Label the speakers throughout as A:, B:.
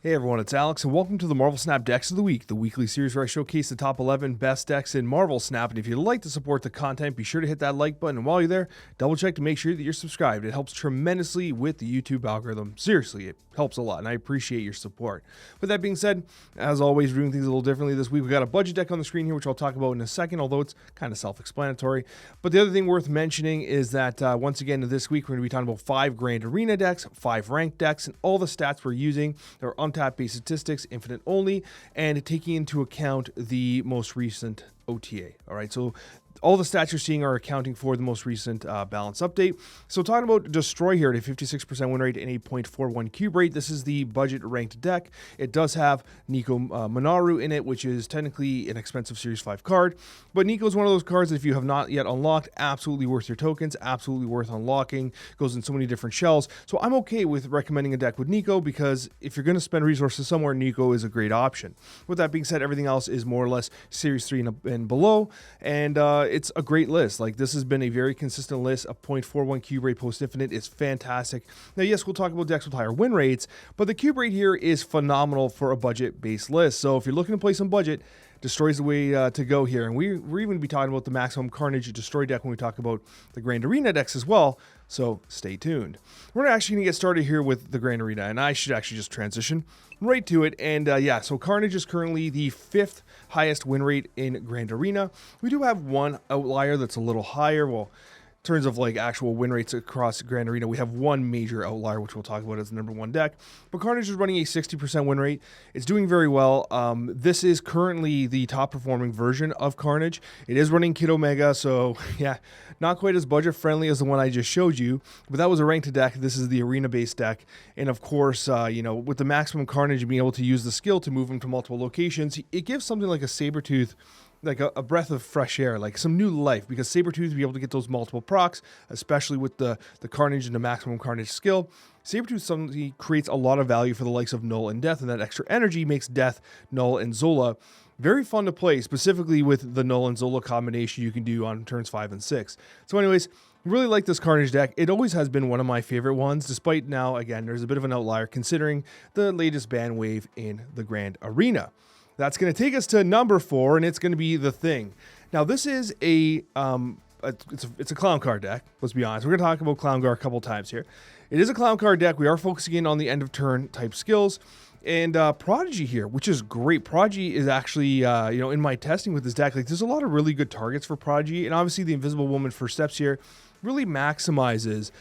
A: Hey everyone, it's Alex, and welcome to the Marvel Snap Decks of the Week, the weekly series where I showcase the top 11 best decks in Marvel Snap. And if you'd like to support the content, be sure to hit that like button. And while you're there, double check to make sure that you're subscribed. It helps tremendously with the YouTube algorithm. Seriously, it helps a lot, and I appreciate your support. With that being said, as always, we're doing things a little differently this week. We've got a budget deck on the screen here, which I'll talk about in a second, although it's kind of self-explanatory. But the other thing worth mentioning is that once again, this week, we're going to be talking about 5 Grand Arena decks, 5 ranked decks, and all the stats we're using. They're untapped-based statistics, infinite only, and taking into account the most recent OTA. All right, so all the stats you're seeing are accounting for the most recent balance update. So talking about Destroy here at a 56% win rate and 8.41 cube rate. This is the budget ranked deck. It does have Nico Minoru in it, which is technically an expensive Series 5 card. But Nico is one of those cards that if you have not yet unlocked, absolutely worth your tokens, absolutely worth unlocking. Goes in so many different shells. So I'm okay with recommending a deck with Nico because if you're going to spend resources somewhere, Nico is a great option. With that being said, everything else is more or less Series 3 and below. And it's a great list. Like, this has been a very consistent list. A 0.41 cube rate post infinite is fantastic. Now, yes, we'll talk about decks with higher win rates, but the cube rate here is phenomenal for a budget-based list. So if you're looking to play some budget, Destroy's the way to go here. And we're even going to be talking about the Maximum Carnage Destroy deck when we talk about the Grand Arena decks as well. So stay tuned. We're actually going to get started here with the Grand Arena, and I should actually just transition right to it. And yeah, so Carnage is currently the 5th highest win rate in Grand Arena. We do have one outlier that's a little higher. Well, in terms of like actual win rates across Grand Arena, we have one major outlier, which we'll talk about as the number 1 deck. But Carnage is running a 60% win rate. It's doing very well. This is currently the top performing version of Carnage. It is running Kid Omega, so yeah, not quite as budget friendly as the one I just showed you, but that was a ranked deck. This is the arena based deck. And of course, you know, with the Maximum Carnage and being able to use the skill to move him to multiple locations, it gives something like a Sabretooth like a breath of fresh air, like some new life, because Sabretooth will be able to get those multiple procs, especially with the Carnage and the Maximum Carnage skill. Sabretooth suddenly creates a lot of value for the likes of Null and Death, and that extra energy makes Death, Null, and Zola very fun to play, specifically with the Null and Zola combination you can do on turns 5 and 6. So anyways, really like this Carnage deck. It always has been one of my favorite ones, despite now, again, there's a bit of an outlier considering the latest ban wave in the Grand Arena. That's going to take us to number 4, and it's going to be The Thing. Now, this is it's a clown card deck, let's be honest. We're going to talk about clown card a couple times here. It is a clown card deck. We are focusing in on the end of turn type skills. And Prodigy here, which is great. Prodigy is actually, you know, in my testing with this deck, like there's a lot of really good targets for Prodigy. And obviously the Invisible Woman First Steps here really maximizes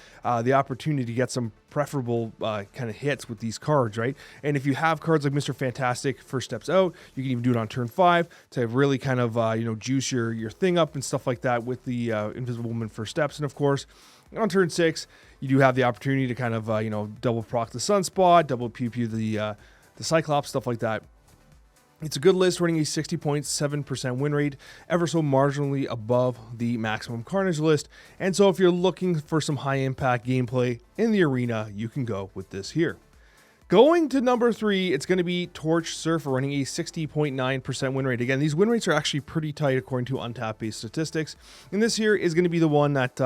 A: the opportunity to get some preferable kind of hits with these cards, right? And if you have cards like Mr. Fantastic First Steps Out, you can even do it on turn 5 to really kind of, you know, juice your thing up and stuff like that with the Invisible Woman First Steps. And of course, on turn 6, you do have the opportunity to kind of, you know, double proc the Sunspot, double pew pew the Cyclops, stuff like that. It's a good list, running a 60.7% win rate, ever so marginally above the Maximum Carnage list. And so if you're looking for some high impact gameplay in the arena, you can go with this here. Going to number 3, it's going to be Torch Surfer, running a 60.9% win rate. Again, these win rates are actually pretty tight according to untapped-based statistics. And this here is going to be the one that,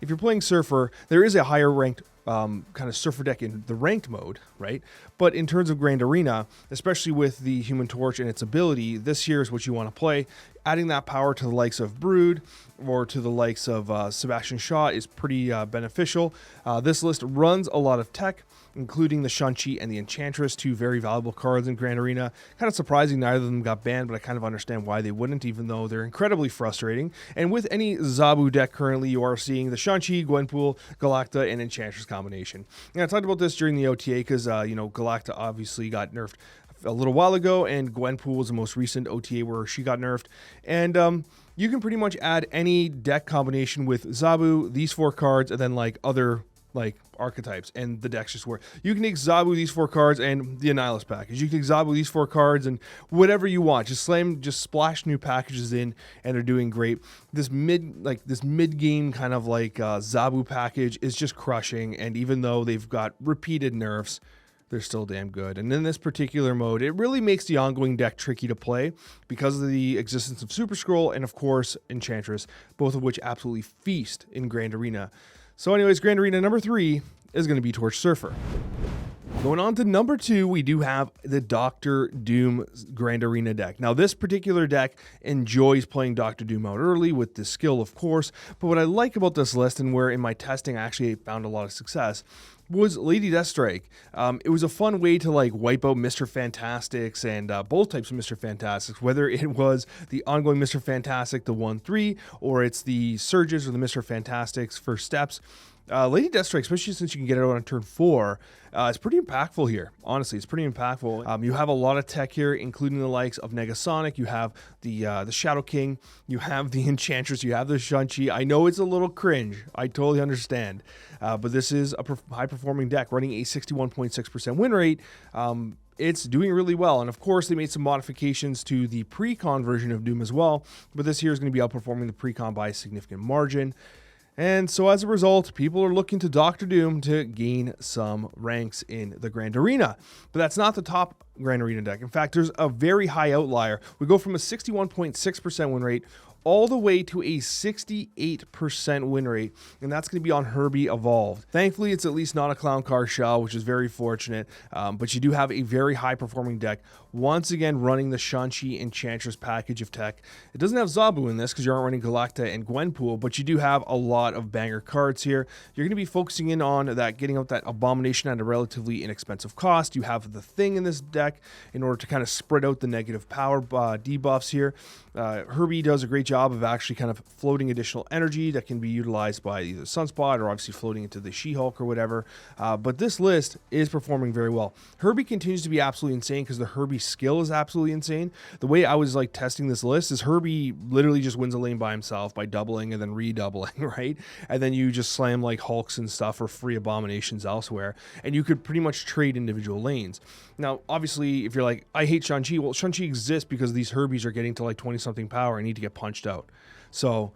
A: if you're playing Surfer, there is a higher ranked kind of Surfer deck in the ranked mode, right? But in terms of Grand Arena, especially with the Human Torch and its ability, this here is what you want to play. Adding that power to the likes of Brood or to the likes of Sebastian Shaw is pretty beneficial. This list runs a lot of tech, including the Shang-Chi and the Enchantress, 2 very valuable cards in Grand Arena. Kind of surprising neither of them got banned, but I kind of understand why they wouldn't, even though they're incredibly frustrating. And with any Zabu deck currently, you are seeing the Shang-Chi, Gwenpool, Galacta, and Enchantress combination. And I talked about this during the OTA because, you know, Galacta obviously got nerfed a little while ago, and Gwenpool was the most recent OTA where she got nerfed. And you can pretty much add any deck combination with Zabu, these 4 cards, and then like other like archetypes, and the decks just work. You can take Zabu, these 4 cards, and the Annihilus package. You can take Zabu, these 4 cards, and whatever you want. Just splash new packages in, and they're doing great. This mid game kind of like Zabu package is just crushing, and even though they've got repeated nerfs, they're still damn good. And in this particular mode, it really makes the ongoing deck tricky to play because of the existence of Super Scroll and, of course, Enchantress, both of which absolutely feast in Grand Arena. So anyways, Grand Arena number 3 is going to be Torch Surfer. Going on to number 2, we do have the Doctor Doom Grand Arena deck. Now, this particular deck enjoys playing Doctor Doom out early with the skill, of course, but what I like about this list, and where in my testing I actually found a lot of success, was Lady Deathstrike. It was a fun way to like wipe out Mr. Fantastics and both types of Mr. Fantastics, whether it was the ongoing Mr. Fantastic, the 1/3, or it's the Surges or the Mr. Fantastics for steps. Lady Deathstrike, especially since you can get it out on turn 4, is pretty impactful here. Honestly, it's pretty impactful. You have a lot of tech here, including the likes of Negasonic. You have the Shadow King. You have the Enchantress. You have the Shang-Chi. I know it's a little cringe. I totally understand. But this is a high-performing deck running a 61.6% win rate. It's doing really well. And of course, they made some modifications to the pre-con version of Doom as well. But this here is going to be outperforming the pre-con by a significant margin. And so as a result, people are looking to Doctor Doom to gain some ranks in the Grand Arena. But that's not the top Grand Arena deck. In fact, there's a very high outlier. We go from a 61.6% win rate all the way to a 68% win rate, and that's going to be on Herbie Evolved. Thankfully, it's at least not a Clown Car shell, which is very fortunate, but you do have a very high-performing deck, once again running the Shang-Chi Enchantress package of tech. It doesn't have Zabu in this because you aren't running Galacta and Gwenpool, but you do have a lot of banger cards here. You're going to be focusing in on that, getting out that Abomination at a relatively inexpensive cost. You have the Thing in this deck in order to kind of spread out the negative power debuffs here. Herbie does a great job of actually kind of floating additional energy that can be utilized by either Sunspot or obviously floating into the She-Hulk or whatever. But this list is performing very well. Herbie continues to be absolutely insane because the Herbie skill is absolutely insane. The way I was like testing this list is Herbie literally just wins a lane by himself by doubling and then redoubling, right? And then you just slam like Hulks and stuff or free Abominations elsewhere, and you could pretty much trade individual lanes. Now, obviously, if you're like, I hate Shang-Chi, well, Shang-Chi exists because these Herbies are getting to like 20-something power and need to get punched out. So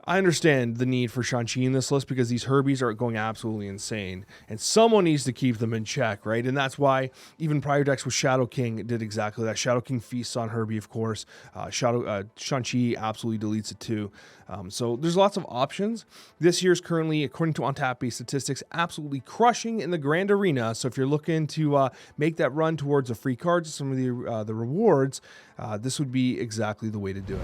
A: I understand the need for Shang-Chi in this list because these Herbies are going absolutely insane, and someone needs to keep them in check, right? And that's why even prior decks with Shadow King did exactly that. Shadow King feasts on Herbie, of course. Shang-Chi absolutely deletes it too. So there's lots of options. This year is currently, according to on-tap-based statistics, absolutely crushing in the Grand Arena. So if you're looking to make that run towards the free cards, some of the rewards, this would be exactly the way to do it.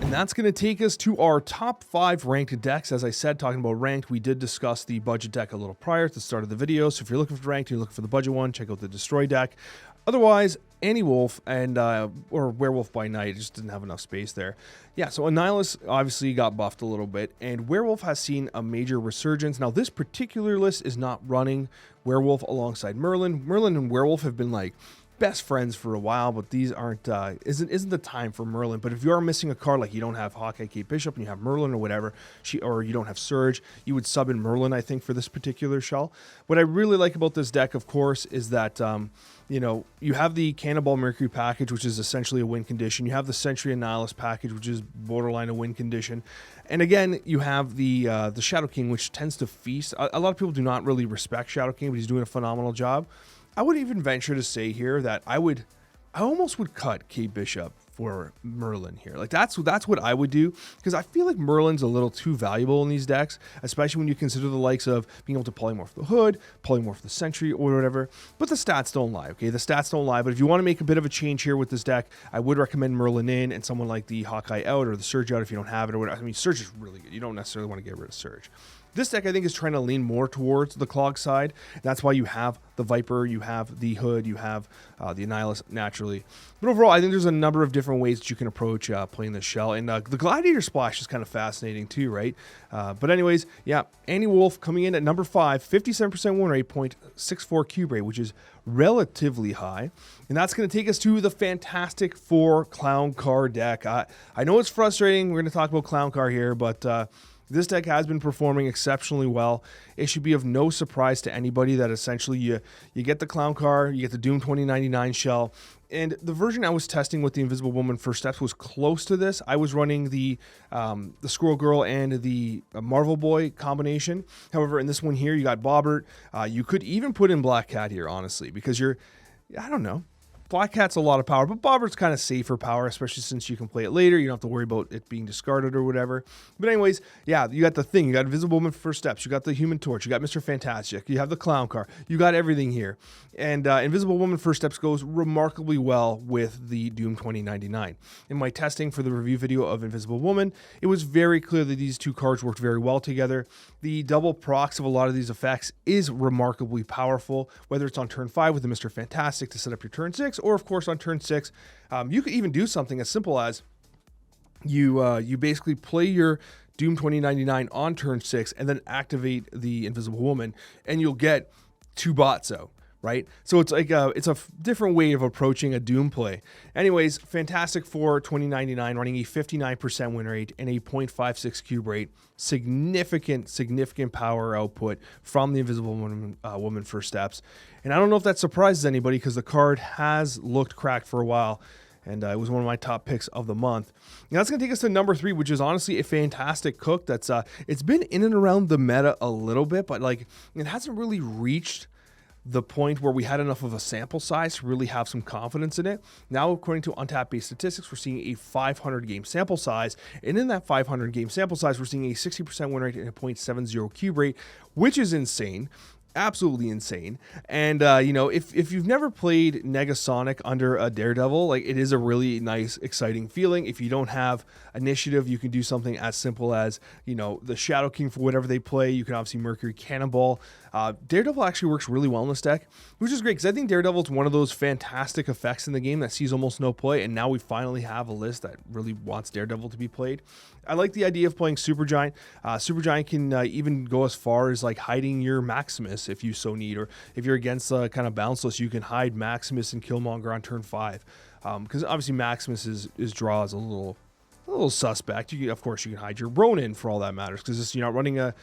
A: And that's going to take us to our top 5 ranked decks. As I said, talking about ranked, we did discuss the budget deck a little prior to the start of the video. So if you're looking for ranked, you're looking for the budget one, check out the Destroy deck. Otherwise, Annie-Wolf and or Werewolf by Night just didn't have enough space there. Yeah, so Annihilus obviously got buffed a little bit, and Werewolf has seen a major resurgence. Now, this particular list is not running Werewolf alongside Merlin. Merlin and Werewolf have been like best friends for a while, but these aren't isn't the time for Merlin. But if you are missing a card, like you don't have Hawkeye Kate Bishop and you have Merlin or whatever, or you don't have Surge, you would sub in Merlin, I think, for this particular shell. What I really like about this deck, of course, is that you know, you have the Cannonball Mercury package, which is essentially a win condition. You have the Sentry Annihilus package, which is borderline a win condition. And again, you have the Shadow King, which tends to feast. A lot of people do not really respect Shadow King, but he's doing a phenomenal job. I would even venture to say here that I almost would cut Kate Bishop for Merlin here. Like that's what I would do, because I feel like Merlin's a little too valuable in these decks, especially when you consider the likes of being able to polymorph the Hood, polymorph the Sentry, or whatever. But the stats don't lie, okay? The stats don't lie. But if you want to make a bit of a change here with this deck, I would recommend Merlin in and someone like the Hawkeye out or the Surge out if you don't have it or whatever. I mean, Surge is really good. You don't necessarily want to get rid of Surge. This deck, I think, is trying to lean more towards the Clog side. That's why you have the Viper, you have the Hood, you have the Annihilus naturally. But overall, I think there's a number of different ways that you can approach playing this shell. And the Gladiator Splash is kind of fascinating too, right? But anyways, yeah, Annie-Wolf coming in at number 5, 57% win rate, 0.64 cube rate, which is relatively high. And that's going to take us to the Fantastic Four Clown Car deck. I know it's frustrating. We're going to talk about Clown Car here, but this deck has been performing exceptionally well. It should be of no surprise to anybody that essentially you get the Clown Car, you get the Doom 2099 shell, and the version I was testing with the Invisible Woman First Steps was close to this. I was running the Squirrel Girl and the Marvel Boy combination. However, in this one here, you got Bobbert. You could even put in Black Cat here, honestly, because I don't know. Black Cat's a lot of power, but Bobber's kind of safer power, especially since you can play it later. You don't have to worry about it being discarded or whatever. But anyways, yeah, you got the thing. You got Invisible Woman First Steps. You got the Human Torch. You got Mr. Fantastic. You have the Clown Car. You got everything here. And Invisible Woman First Steps goes remarkably well with the Doom 2099. In my testing for the review video of Invisible Woman, it was very clear that these two cards worked very well together. The double procs of a lot of these effects is remarkably powerful, whether it's on turn 5 with the Mr. Fantastic to set up your turn 6, or of course on turn 6, you could even do something as simple as you basically play your Doom 2099 on turn 6 and then activate the Invisible Woman, and you'll get 2 bots out. Right? So it's like it's a different way of approaching a Doom play. Anyways, fantastic for 2099, running a 59% win rate and a 0.56 cube rate. Significant power output from the Invisible Woman First Steps. And I don't know if that surprises anybody because the card has looked cracked for a while. And it was one of my top picks of the month. Now that's going to take us to number 3, which is honestly a fantastic cook. That's it's been in and around the meta a little bit, but like it hasn't really reached the point where we had enough of a sample size to really have some confidence in it. Now, according to Untapped-based statistics, we're seeing a 500 game sample size. And in that 500 game sample size, we're seeing a 60% win rate and a 0.70 cube rate, which is insane. Absolutely insane. And if you've never played Negasonic under a Daredevil, like it is a really nice, exciting feeling. If you don't have initiative, you can do something as simple as the Shadow King for whatever they play. You can obviously Mercury Cannonball. Daredevil actually works really well in this deck, which is great because I think Daredevil is one of those fantastic effects in the game that sees almost no play, and now we finally have a list that really wants Daredevil to be played. I like the idea of playing Supergiant. Supergiant can even go as far as like hiding your Maximus if you so need, or if you're against kind of bounceless, you can hide Maximus and Killmonger on turn 5. Because obviously Maximus is draw is a little suspect. Of course, you can hide your Ronin for all that matters because you're not running a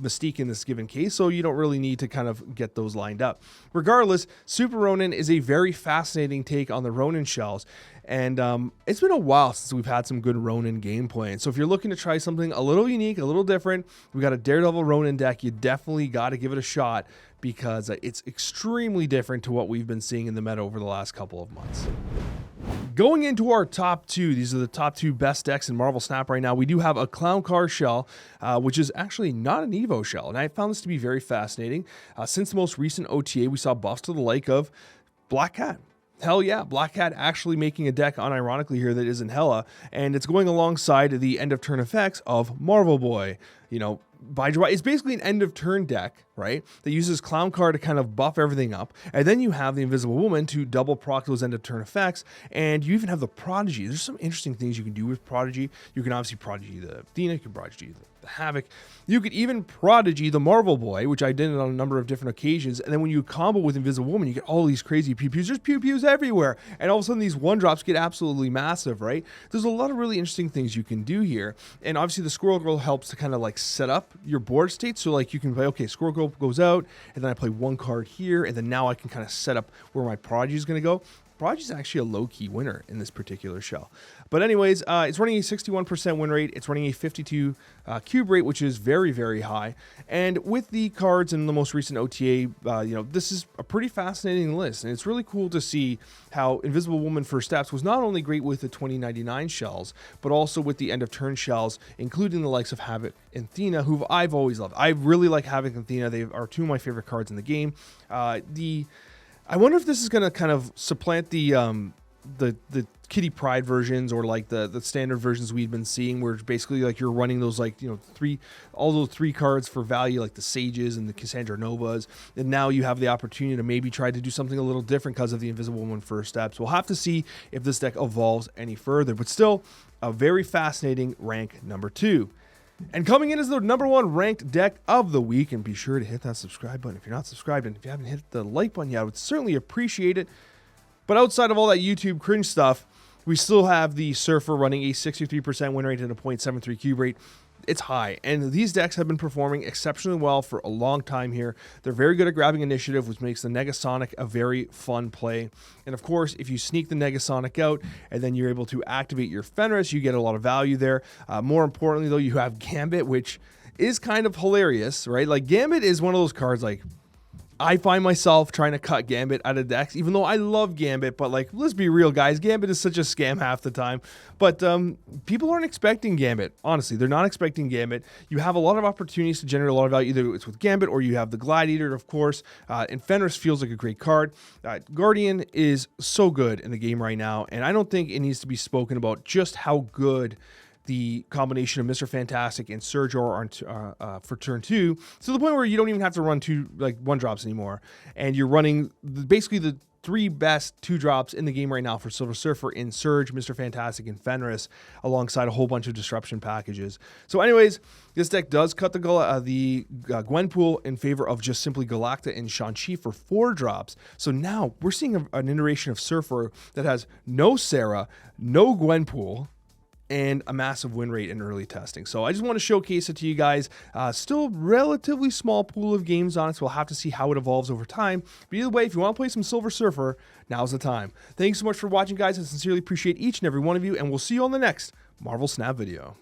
A: Mystique in this given case, so you don't really need to kind of get those lined up. Regardless, Super Ronin is a very fascinating take on the Ronin shells, and it's been a while since we've had some good Ronin gameplay. And so if you're looking to try something a little unique, a little different, we got a Daredevil Ronin deck, you definitely got to give it a shot because it's extremely different to what we've been seeing in the meta over the last couple of months. Going into our top 2, these are the top 2 best decks in Marvel Snap right now. We do have a Clown Car shell, which is actually not an Evo shell, and I found this to be very fascinating. Since the most recent OTA, we saw buffs to the like of Black Cat. Hell yeah, Black Cat actually making a deck unironically here that isn't Hela, and it's going alongside the end of turn effects of Marvel Boy. It's basically an end of turn deck, right? That uses Clown Car to kind of buff everything up. And then you have the Invisible Woman to double proc those end of turn effects. And you even have the Prodigy. There's some interesting things you can do with Prodigy. You can obviously Prodigy the Athena, you can Prodigy the Havoc. You could even Prodigy the Marvel Boy, which I did on a number of different occasions. And then when you combo with Invisible Woman, you get all these crazy pew-pews. There's pew-pews everywhere. And all of a sudden these one-drops get absolutely massive, right? There's a lot of really interesting things you can do here. And obviously the Squirrel Girl helps to kind of like set up your board state. So like you can play, okay, Squirrel Girl goes out, and then I play one card here, and then now I can kind of set up where my Prodigy is going to go. Prodigy is actually a low-key winner in this particular shell. But anyways, it's running a 61% win rate. It's running a 52 cube rate, which is very, very high. And with the cards in the most recent OTA, this is a pretty fascinating list. And it's really cool to see how Invisible Woman First Steps was not only great with the 2099 shells, but also with the end of turn shells, including the likes of Havoc and Athena, who I've always loved. I really like Havoc and Athena. They are 2 of my favorite cards in the game. I wonder if this is going to kind of supplant the Kitty Pryde versions, or like the standard versions we've been seeing, where basically like you're running those all those 3 cards for value, like the Sages and the Cassandra Novas, and now you have the opportunity to maybe try to do something a little different because of the Invisible Woman First Steps. We'll have to see if this deck evolves any further, but still a very fascinating rank number 2. And coming in as the number 1 ranked deck of the week, and be sure to hit that subscribe button if you're not subscribed, and if you haven't hit the like button yet, I would certainly appreciate it. But outside of all that YouTube cringe stuff, we still have the Surfer running a 63% win rate and a 0.73 cube rate. It's high, and these decks have been performing exceptionally well for a long time here. They're very good at grabbing initiative, which makes the Negasonic a very fun play. And of course, if you sneak the Negasonic out and then you're able to activate your Fenris, you get a lot of value there. More importantly, though, you have Gambit, which is kind of hilarious, right? Like, Gambit is one of those cards, like, I find myself trying to cut Gambit out of decks, even though I love Gambit, but like, let's be real, guys. Gambit is such a scam half the time. But people aren't expecting Gambit. Honestly, they're not expecting Gambit. You have a lot of opportunities to generate a lot of value. Either it's with Gambit or you have the Gladiator, of course. And Fenris feels like a great card. Guardian is so good in the game right now, and I don't think it needs to be spoken about just how good the combination of Mr. Fantastic and Surge Aura for turn 2, to the point where you don't even have to run 1-drops anymore, and you're running basically the 3 best 2-drops in the game right now for Silver Surfer in Surge, Mr. Fantastic, and Fenris, alongside a whole bunch of disruption packages. So anyways, this deck does cut the Gwenpool in favor of just simply Galacta and Shang-Chi for 4-drops. So now we're seeing an iteration of Surfer that has no Sarah, no Gwenpool, and a massive win rate in early testing. So I just want to showcase it to you guys. Still relatively small pool of games on it, so we'll have to see how it evolves over time. But either way, if you want to play some Silver Surfer, now's the time. Thanks so much for watching, guys. I sincerely appreciate each and every one of you, and we'll see you on the next Marvel Snap video.